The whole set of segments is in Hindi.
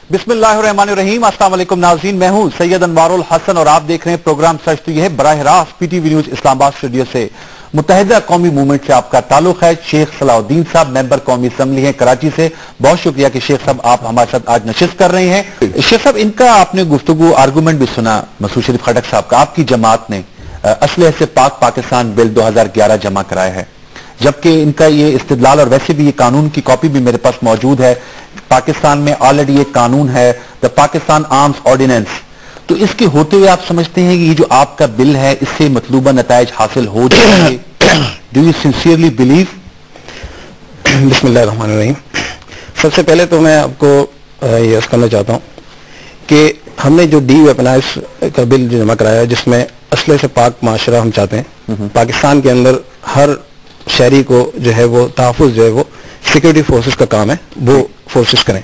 बिस्मिल्लाहिर्रहमानिर्रहीम। अस्सलाम वालेकुम नाज़रीन, मैं हूं सैयद अनवारुल हसन और आप देख रहे हैं प्रोग्राम सच तो यह है बराह रास्त पीटीवी न्यूज इस्लामाबाद स्टूडियो से। मुत्तहिदा कौमी मूवमेंट से आपका ताल्लुक है। शेख सलाउद्दीन साहब मेंबर कौमी असम्बली हैं कराची से। बहुत शुक्रिया कि शेख साहब आप हमारे साथ आज नशिस्त कर रहे हैं। शेख साहब, इनका आपने गुफ्तगू आर्गूमेंट भी सुना मसूद शरीफ खटक साहब का। आपकी जमात ने असलहे से पाक पाकिस्तान बिल 2011 जमा कराया है, जबकि इनका ये इस्तिदलाल और वैसे भी ये कानून की कॉपी भी मेरे पास मौजूद है। पाकिस्तान में ऑलरेडी एक कानून है, द पाकिस्तान आर्म्स ऑर्डिनेंस। तो इसके होते हुए आप समझते हैं कि ये जो आपका बिल है इससे मतलूबा नताइज हासिल हो जाएंगे? Do you sincerely believe? बिस्मिल्लाहिर्रहमानिर्रहीम। सबसे पहले तो मैं आपको ये अर्ज करना चाहता हूँ कि हमने जो डी वेपनाइज का बिल जो जमा कराया, जिसमें असले से पाक माशरा हम चाहते हैं, पाकिस्तान के अंदर हर शहरी को जो है वो तहफ़्फ़ुज़ जो है वो सिक्योरिटी फोर्सेस का काम है, वो फोर्सेस करें।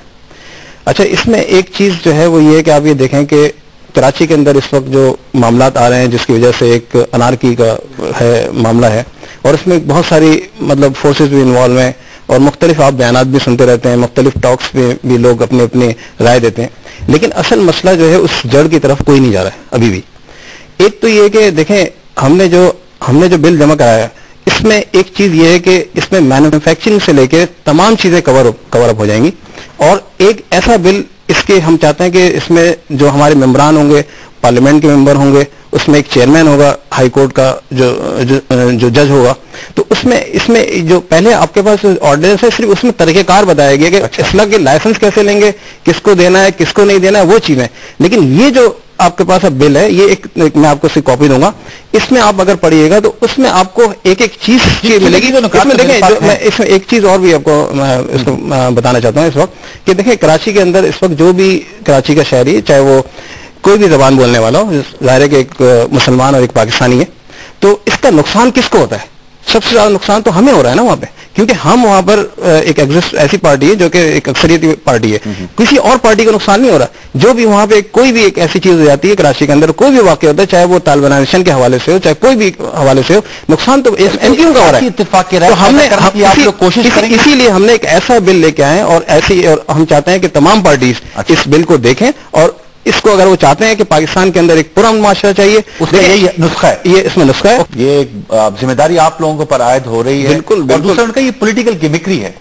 अच्छा, इसमें एक चीज जो है वो ये है कि आप ये देखें कि कराची के अंदर इस वक्त जो मामलात आ रहे हैं, जिसकी वजह से एक अनारकी का है मामला है, और इसमें बहुत सारी मतलब फोर्सेस भी इन्वॉल्व हैं और मुख्तलिफ आप बयानात भी सुनते रहते हैं, मुख्तलिफ टॉक्स में भी लोग अपनी अपनी राय देते हैं, लेकिन असल मसला जो है उस जड़ की तरफ कोई नहीं जा रहा है अभी भी। एक तो ये कि देखें, हमने जो बिल जमा कराया, इसमें एक चीज ये है कि इसमें मैन्युफैक्चरिंग से लेकर तमाम चीजें कवर अप हो जाएंगी, और एक ऐसा बिल इसके हम चाहते हैं कि इसमें जो हमारे मेंबरान होंगे, पार्लियामेंट के मेंबर होंगे, उसमें एक चेयरमैन होगा हाई कोर्ट का जो जज होगा, तो इसमें जो पहले आपके पास ऑर्डिनेंस है सिर्फ उसमें तरीकेकार बताया गया कि इसला के लाइसेंस कैसे लेंगे, किसको देना है किसको नहीं देना है, वो चीजें। लेकिन ये जो आपके पास अब बिल है, ये एक मैं आपको इसकी कॉपी दूंगा, इसमें आप अगर पढ़िएगा तो उसमें आपको एक एक चीज मिलेगी। इसमें देखें, मैं इसमें एक चीज और भी आपको इसको बताना चाहता हूँ इस वक्त कि देखें, कराची के अंदर इस वक्त जो भी कराची का शहरी, चाहे वो कोई भी जबान बोलने वाला हो, जाहिर है कि एक मुसलमान और एक पाकिस्तानी है, तो इसका नुकसान किसको होता है? सबसे ज्यादा नुकसान तो हमें हो रहा है ना वहां पे, क्योंकि हम वहां पर एक ऐसी पार्टी है जो कि एक अक्सरियती पार्टी है, किसी और पार्टी का नुकसान नहीं हो रहा। जो भी वहां पे कोई भी एक ऐसी चीज हो जाती है कराची के अंदर, कोई भी वाकया होता है, चाहे वो तालिबान नेशन के हवाले से हो, चाहे कोई भी हवाले से हो, नुकसान तो एमक्यू का हो रहा है। तो हमने इसीलिए हमने एक ऐसा बिल लेके आए और हम चाहते हैं कि तमाम पार्टीज इस बिल को देखें, और इसको अगर वो चाहते हैं कि पाकिस्तान के अंदर एक पुरअमन माशरा चाहिए, उसका यही नुस्खा है, ये इसमें नुस्खा है। ये जिम्मेदारी आप लोगों को पर आयद हो रही है। बिल्कुल, और दूसरा उनका ये पॉलिटिकल गिमिक्री है।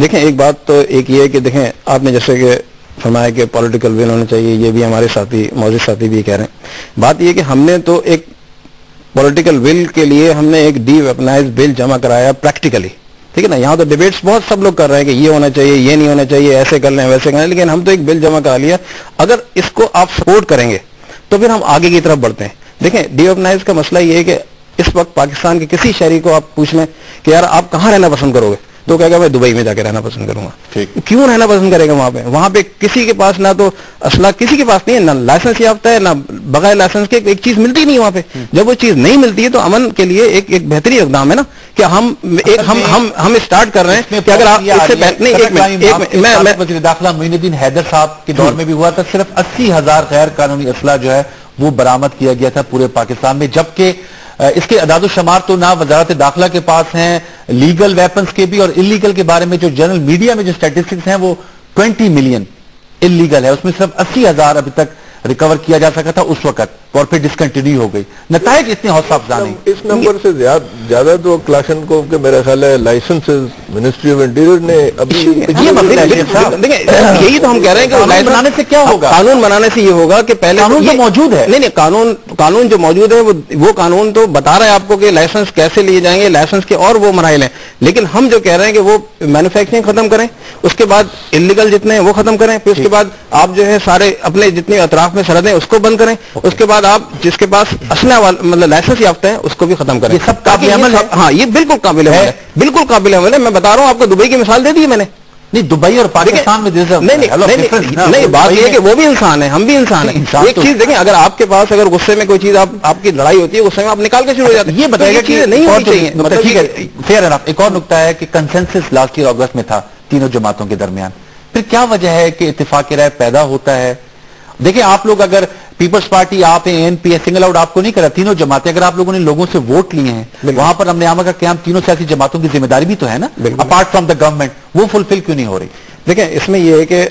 देखें, एक बात तो एक ये है कि देखें, आपने जैसे कि फरमाया कि पॉलिटिकल विल होना चाहिए, ये भी हमारे साथी मौजूद साथी भी कह रहे हैं। बात ये कि हमने तो एक पॉलिटिकल विल के लिए हमने एक डी वेपनाइज बिल जमा कराया प्रैक्टिकली, ठीक है ना। यहाँ तो डिबेट्स बहुत सब लोग कर रहे हैं कि ये होना चाहिए, ये नहीं होना चाहिए, ऐसे कर लें वैसे कर लें, लेकिन हम तो एक बिल जमा करा लिया। अगर इसको आप सपोर्ट करेंगे तो फिर हम आगे की तरफ बढ़ते हैं। देखें, डी वेपनाइज का मसला ये है कि इस वक्त पाकिस्तान के किसी शहरी को आप पूछ लें कि यार आप कहाँ रहना पसंद करोगे, तो कहेगा मैं दुबई में जाके रहना पसंद करूंगा। क्यों रहना पसंद करेगा वहां पे किसी के पास ना तो असला किसी के पास नहीं है, ना लाइसेंस याफ्ता है, ना बगैर लाइसेंस के एक चीज मिलती नहीं वहां पे। जब वो चीज नहीं मिलती है तो अमन के लिए एक बेहतरीन इकदाम है ना कि हम स्टार्ट कर रहे हैं कि अगर आप इससे मैं वज़ीर दाखिला मोइनुद्दीन हैदर साहब के दौर में भी हुआ था, सिर्फ 80,000 गैर कानूनी असला जो है वो बरामद किया गया था पूरे पाकिस्तान में, जबकि इसके अदाद शुमार तो ना वजारत दाखिला के पास हैं, लीगल वेपन्स के भी, और इलीगल के बारे में जो जनरल मीडिया में जो स्टैटिस्टिक्स हैं वो 20 मिलियन इलीगल है, उसमें सिर्फ 80,000 अभी तक रिकवर किया जा सका था उस वक्त, और फिर डिसकंटिन्यू हो गई। नताइज इतने हौसला अफजा नहीं। इस नंबर से ज्यादा तो क्लाशनकोव के मेरा ख्याल है लाइसेंसेस मिनिस्ट्री ऑफ इंटीरियर ने अभी ये मसला है। यही तो हम कह रहे हैं कि कानून बनाने से क्या होगा? कानून बनाने से ये होगा कि पहले कानून तो मौजूद है। नहीं, कानून जो मौजूद है वो कानून तो बता रहा है आपको कि लाइसेंस कैसे लिए जाएंगे, लाइसेंस के और वो मराइल हैं, लेकिन हम जो कह रहे हैं कि वो मैन्युफैक्चरिंग खत्म करें, उसके बाद इलीगल जितने हैं वो खत्म करें, फिर उसके बाद आप जो है सारे अपने जितने अतराफ में सरहदें उसको बंद करें, उसके बाद आप जिसके पास असला मतलब लाइसेंस याफ्ता है उसको भी खत्म करें। ये सब काबिल अमल है। हाँ, ये बिल्कुल काबिल अमल है, बिल्कुल काबिल अमल है। मैं बता रहा हूँ आपको, दुबई की मिसाल दे दी मैंने। नहीं, दुबई और पाकिस्तान में नहीं, बात यह है कि वो भी इंसान है, हम भी इंसान है। एक चीज देखें, अगर आपके पास अगर गुस्से में कोई चीज आपकी लड़ाई होती है, गुस्से में आप निकाल के शुरू हो जाते हैं, ये बताएगा चीजें नहीं होनी चाहिए। मतलब ठीक है, फेयर एनफ। एक और नुकता है कि कंसेंसस लास्ट ईयर अगस्त में था तीनों जमातों के दरमियान, फिर क्या वजह है कि इत्तेफाक राय पैदा होता है? देखिए, आप लोग अगर पीपल्स पार्टी, आप एएनपी है, सिंगल आउट आपको नहीं करा, तीनों जमातें, अगर आप लोगों ने लोगों से वोट लिए हैं, वहां पर अमन आमा का क्याम तीनों सियासी जमातों की जिम्मेदारी भी तो है ना, अपार्ट फ्रॉम द गवर्नमेंट, वो फुलफिल क्यों नहीं हो रही? देखें, इसमें यह है कि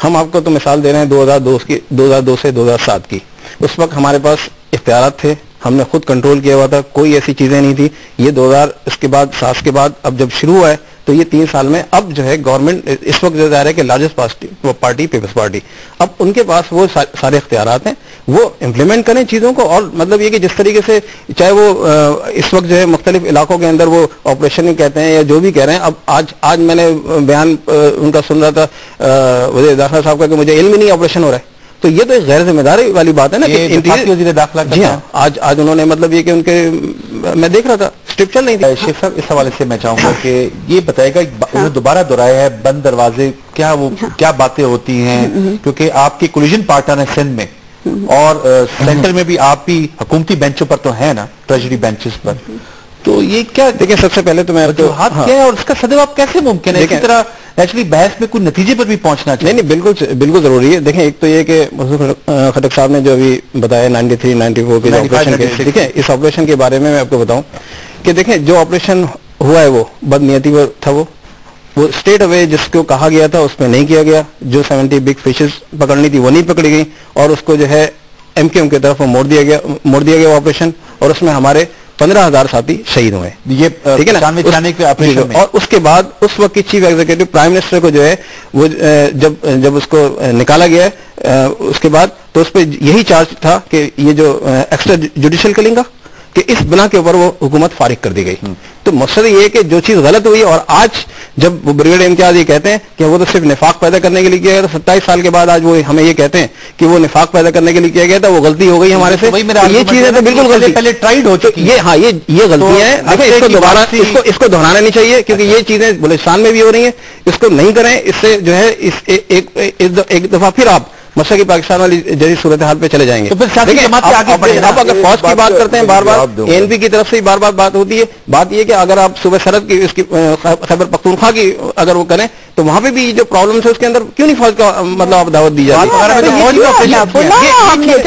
हम आपको तो मिसाल दे रहे हैं 2002 से 2007 की। उस वक्त हमारे पास इख्तियारात थे, हमने खुद कंट्रोल किया हुआ था, कोई ऐसी चीजें नहीं थी। ये 2000 इसके बाद 7 के बाद अब जब शुरू हुआ है तो ये 3 साल में अब जो है गवर्नमेंट इस वक्त जो जा रहा है कि लार्जेस्ट पार्टी पीपल्स पार्टी, अब उनके पास वो सारे इख्तियारात हैं, वो इम्प्लीमेंट करें चीजों को। और मतलब ये कि जिस तरीके से चाहे वो इस वक्त जो है मुख्तलिफ इलाकों के अंदर वो ऑपरेशन कहते हैं या जो भी कह रहे हैं, अब आज मैंने बयान उनका सुन रहा था वज़ीर दाखिला साहब का कि मुझे इल्म ही नहीं ऑपरेशन हो रहा है। तो ये तो एक गैर जिम्मेदारी वाली बात है ना कि वज़ीर दाखिला। जी हाँ, आज उन्होंने मतलब ये कि उनके मैं देख रहा था स्ट्रिप चल नहीं थी। शेख साहब, इस हवाले से मैं चाहूंगा कि ये बताएगा, उन्होंने दोबारा दोहराया है बंद दरवाजे, क्या बातें होती हैं, क्योंकि आपकी कोलिजन पार्टनर है सिंध में और सेंटर में भी आप भी हुकूमती बेंचों पर तो है ना, ट्रेजरी बेंचेस पर, तो ये क्या? देखिए सबसे पहले तो मैं हाथ क्या है और उसका सदैव कैसे मुमकिन है इसी तरह एक्चुअली बहस में कुछ नतीजे पर भी पहुंचना चाहिए? नहीं, बिल्कुल जरूरी है। देखें, एक तो ये कि खटक साहब ने जो अभी बताया 93, 94 के ऑपरेशन के, ठीक है, इस ऑपरेशन के बारे में मैं आपको बताऊं कि देखें जो ऑपरेशन हुआ है वो बदनीयती था, वो स्टेट अवे जिसको कहा गया था उसमें नहीं किया गया। जो 70 बिग फिशेस पकड़नी थी वो नहीं पकड़ी गई और उसको जो है एमक्यूएम की तरफ मोड़ दिया गया ऑपरेशन, और उसमें हमारे 15,000 साथी शहीद हुए। ये ठीक है ना। और उसके बाद उस वक्त की चीफ एग्जीक्यूटिव प्राइम मिनिस्टर को जो है वो जब उसको निकाला गया उसके बाद तो उस पर यही चार्ज था कि ये जो एक्स्ट्रा जुडिशियल किलिंग का कि इस बिना के ऊपर वो हुकूमत फारिग कर दी गई। तो मकसद ये है कि जो चीज गलत हुई और आज जब वो ब्रिगेडियर इम्तियाज ये कहते हैं कि वो तो सिर्फ निफाक पैदा करने के लिए किया गया था, 27 साल के बाद आज वो हमें ये कहते हैं कि वो निफाक पैदा करने के लिए किया गया था, वो गलती हो गई हमारे से। ये चीजें तो बिल्कुल गलती, पहले ट्राइड हो चुकी है। हाँ, ये गलतियां हैं। देखिए इसको दोबारा इसको दोहराना नहीं चाहिए क्योंकि ये चीजें बलूचिस्तान में भी हो रही हैं, इसको नहीं करें। इससे जो है एक दफा फिर आप मशरक़ी पाकिस्तान वाली जैसी सूरत हाल पे चले जाएंगे। तो फिर आप अगर फौज की बात करते हैं, बार बार एनपी की तरफ से बार बार बात होती है। बात यह कि अगर आप सूबे सरहद की इसकी खैबर पख्तूनख्वा की अगर वो करें तो वहां पे भी जो प्रॉब्लम है उसके अंदर क्यों नहीं फौज का मतलब आप दावत दी जाती है?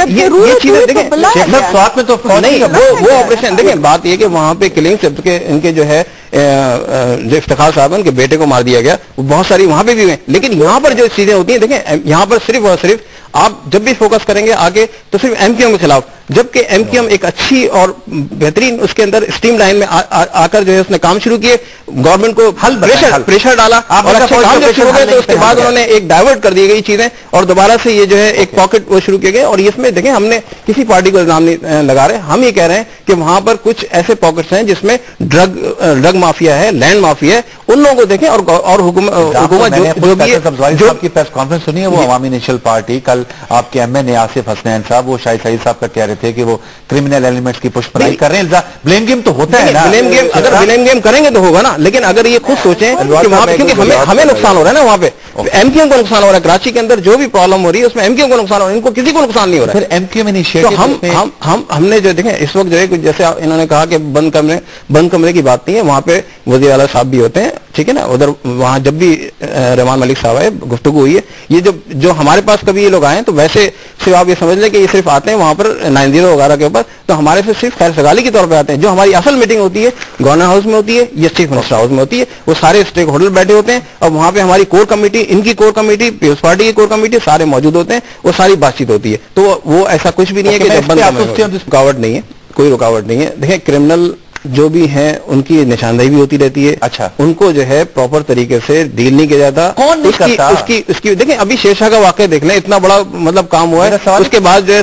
ये चीजें देखें, स्वात में तो नहीं, वो ऑपरेशन देखें, बात यह कि वहां पे किलिंग के इनके जो है जो इफ्तिखार साहब उनके बेटे को मार दिया गया, बहुत सारी वहां पे भी हुए। लेकिन यहां पर जो चीजें होती हैं, देखें यहाँ पर सिर्फ और सिर्फ आप जब भी फोकस करेंगे आगे तो सिर्फ एमक्यूएम के खिलाफ, जबकि एमक्यूएम एक अच्छी और बेहतरीन उसके अंदर स्ट्रीम लाइन में आकर जो है उसने काम शुरू किए, गवर्नमेंट को प्रेशर डाला और अच्छे काम जब शुरू हो गए तो उसके बाद उन्होंने एक डाइवर्ट कर दी गई चीजें और दोबारा से ये जो है एक पॉकेट वो शुरू किए गए। और इसमें देखें, हमने किसी पार्टी को इल्जाम नहीं लगा रहे, हम ये कह रहे हैं कि वहां पर कुछ ऐसे पॉकेट्स हैं जिसमें ड्रग माफिया है, लैंड माफिया है, उन लोगों को देखें। और हुकूमत जो आपकी प्रेस कॉन्फ्रेंस सुनी है वो अवामी नेशनल पार्टी, कल आपके एमएनए आसिफ हसनैन साहब वो शाहिद सईद साहब का कह रहे थे कि वो क्रिमिनल एलिमेंट्स की पुष्पनाई कर रहे हैं। ब्लेम गेम तो होता है ना, ब्लेम गेम अगर ब्लेम गेम करेंगे तो होगा ना, लेकिन अगर ये खुद सोचें कि वहां पे, क्योंकि हमें नुकसान हो रहा है ना, वहां पे एमक्यूएम को नुकसान हो रहा है, कराची के अंदर जो भी प्रॉब्लम हो रही है उसमें एमक्यूएम को नुकसान हो रहा है, इनको किसी को नुकसान नहीं हो रहा है। फिर एमक्यूएम इनिशिएटिव हमने जो देखें इस वक्त जो है जैसे इन्होंने कहा कि बंद कमरे की बात नहीं है, वहां पे वज़ीर आला साहब भी होते हैं, ठीक है ना, उधर वहां जब भी रहमान मलिक साहब आए गुफ्तगू हुई है, ये जो हमारे पास कभी ये लोग आए तो वैसे सिर्फ आप ये समझ लें कि ये सिर्फ आते हैं वहां पर 90 वगैरह के ऊपर, तो हमारे से सिर्फ खैर सगाली के तौर पे आते हैं। जो हमारी असल मीटिंग होती है गवर्नर हाउस में होती है या चीफ मिनिस्टर हाउस में होती है, वो सारे स्टेक होल्डर बैठे होते हैं और वहां पे हमारी कोर कमेटी, इनकी कोर कमेटी, पीपल्स पार्टी की कोर कमेटी सारे मौजूद होते हैं, वो सारी बातचीत होती है। तो वो ऐसा कुछ भी नहीं है कि जब बंद रुकावट नहीं है, कोई रुकावट नहीं है। देखिए क्रिमिनल जो भी हैं उनकी निशानदेही भी होती रहती है। अच्छा, उनको जो है प्रॉपर तरीके से डील नहीं किया जाता। कौन नहीं करता? उसकी देखें, अभी शेरशाह का वाकया देख लें, इतना बड़ा मतलब काम हुआ है, उसके बाद जो है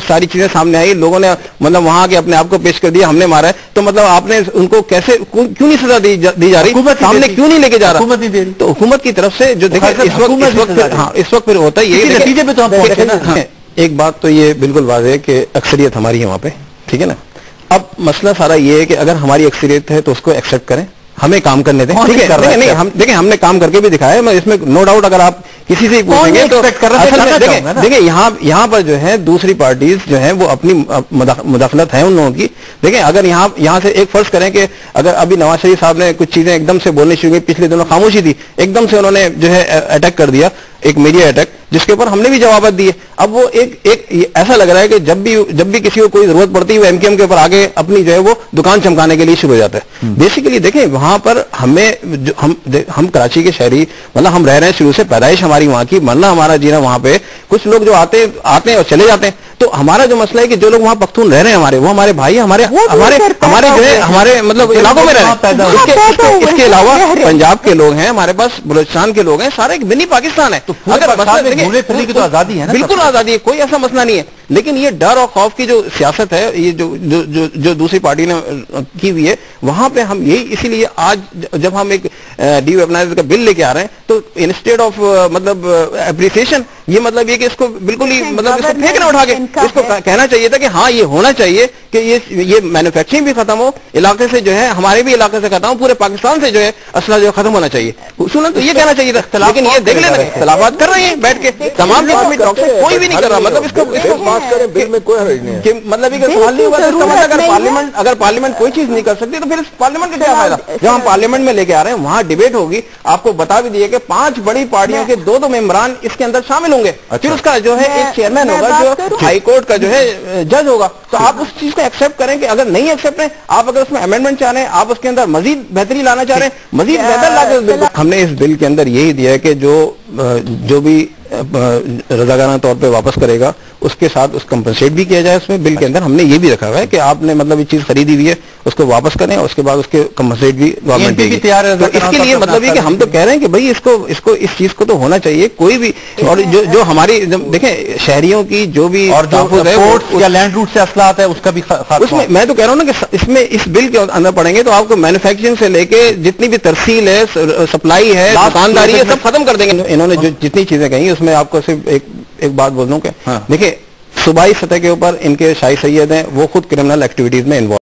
सारी चीजें सामने आई, लोगों ने मतलब वहां के अपने आप को पेश कर दिया, हमने मारा है, तो मतलब आपने उनको कैसे क्यों नहीं सजा दी जा रही, सामने क्यों नहीं लेके जा रहा? हुकूमत नहीं दे रही, तो हुकूमत की तरफ से जो देखिए इस वक्त फिर होता है ये नतीजे पे तो हम पहुंचे ना। एक बात तो ये बिल्कुल वाज़ेह है कि अक्सरियत हमारी है वहां पे, ठीक है ना। अब मसला सारा ये है कि अगर हमारी अक्सरियत है तो उसको एक्सेप्ट करें, हमें काम करने दें, ठीक है। नहीं, हम देखें, हमने काम करके भी दिखाया है, मैं इसमें नो डाउट, अगर आप किसी से पूछेंगे तो देखिए यहाँ पर जो है दूसरी पार्टीज जो है वो अपनी मुदाखलत है उन लोगों की। देखें, अगर यहाँ से एक फर्ज करें कि अगर अभी नवाज शरीफ साहब ने कुछ चीजें एकदम से बोलनी शुरू की, पिछले दिनों खामोशी थी, एकदम से उन्होंने जो है अटैक कर दिया, एक मीडिया अटैक, जिसके ऊपर हमने भी जवाब दिए। अब वो एक ऐसा लग रहा है कि जब भी किसी को कोई जरूरत पड़ती है वो एमक्यूएम के ऊपर आगे अपनी जो है वो दुकान चमकाने के लिए शुरू हो जाता है। बेसिकली देखें, वहां पर हम कराची के शहरी, मतलब हम रह रहे हैं शुरू से, पैदाइश हमारी वहां की, मरना हमारा जीना वहां पे। कुछ लोग जो आते हैं और चले जाते हैं, तो हमारा जो मसला है कि जो लोग वहां पख्तून रह रहे हैं हमारे, वो हमारे भाई, हमारे जो है हमारे मतलब इलाकों में रह रहे हैं। इसके अलावा पंजाब के लोग हैं हमारे पास, बलूचिस्तान के लोग हैं, सारे मिनी पाकिस्तान है। तो अगर की तो आजादी है ना, बिल्कुल आजादी है, कोई ऐसा मसला नहीं है। लेकिन ये डर और खौफ की जो सियासत है, ये जो दूसरी पार्टी ने की हुई है, वहां पे हम यही, इसीलिए आज जब हम एक डीवेपनाइजेशन का बिल लेके आ रहे हैं, तो इंस्टेड ऑफ मतलब एप्रिसिएशन, ये मतलब ये कि इसको बिल्कुल ही मतलब इसको फेंकना उठा के, इसको कहना चाहिए था कि हाँ ये होना चाहिए कि ये मैन्युफैक्चरिंग भी खत्म हो, इलाके से जो है, हमारे भी इलाके से खत्म हो, पूरे पाकिस्तान से जो है असला जो खत्म होना चाहिए। सुना तो ये कहना चाहिए था, लेकिन ये देख लेना, इख्तिलाफात कर रहे हैं बैठ के तमाम डॉक्टर, कोई भी नहीं कर रहा। मतलब इसको बात करें, बिल में कोई हर्ज नहीं है। मतलब ये सवाल नहीं होगा, अगर पार्लियामेंट कोई चीज नहीं कर सकती तो फिर पार्लियामेंट का क्या फायदा। जब हम पार्लियामेंट में लेके आ रहे हैं, वहां डिबेट होगी। आपको बता भी दिए कि 5 बड़ी पार्टियों के 2 मेंबरान इसके अंदर शामिल होंगे। फिर उसका जो है एक चेयरमैन होगा, जो हाई कोर्ट का जो है जज होगा। तो आप उस चीज को एक्सेप्ट करें कि अगर नहीं एक्सेप्ट है, आप अगर उसमें अमेंडमेंट चाह रहे हैं, आप उसके अंदर मजीद बेहतरी लाना चाह रहे हैं, मजीद बेहतर लाके, हमने इस बिल के अंदर यही दिया है कि जो भी रजाकाराना तौर पे वापस करेगा, उसके साथ उस कंपनसेट भी किया जाए। उसमें बिल के अंदर हमने ये भी रखा हुआ है कि आपने मतलब ये चीज खरीदी हुई है, उसको वापस करें और उसके बाद उसके कंपनसेट भी गवर्नमेंट देगी। तैयार है। तो इसके लिए मतलब ये कि हम तो कह रहे हैं कि भाई इसको इस चीज को तो होना चाहिए, कोई भी। और जो हमारी देखें शहरियों की जो भी और जो पोर्ट या लैंड रूट से असला आता है, उसका भी उसमें मैं तो कह रहा हूँ ना कि इसमें इस बिल के अंदर पढ़ेंगे तो आपको मैन्युफैक्चरिंग से लेके जितनी भी तरसील है, सप्लाई है, दुकानदारी है, सब खत्म कर देंगे। इन्होंने जो जितनी चीजें कही उसमें आपको सिर्फ एक बात बोल दूं कि देखिए, सूबाई सतह के ऊपर इनके शाही सैयद हैं, वो खुद क्रिमिनल एक्टिविटीज में इन्वॉल्व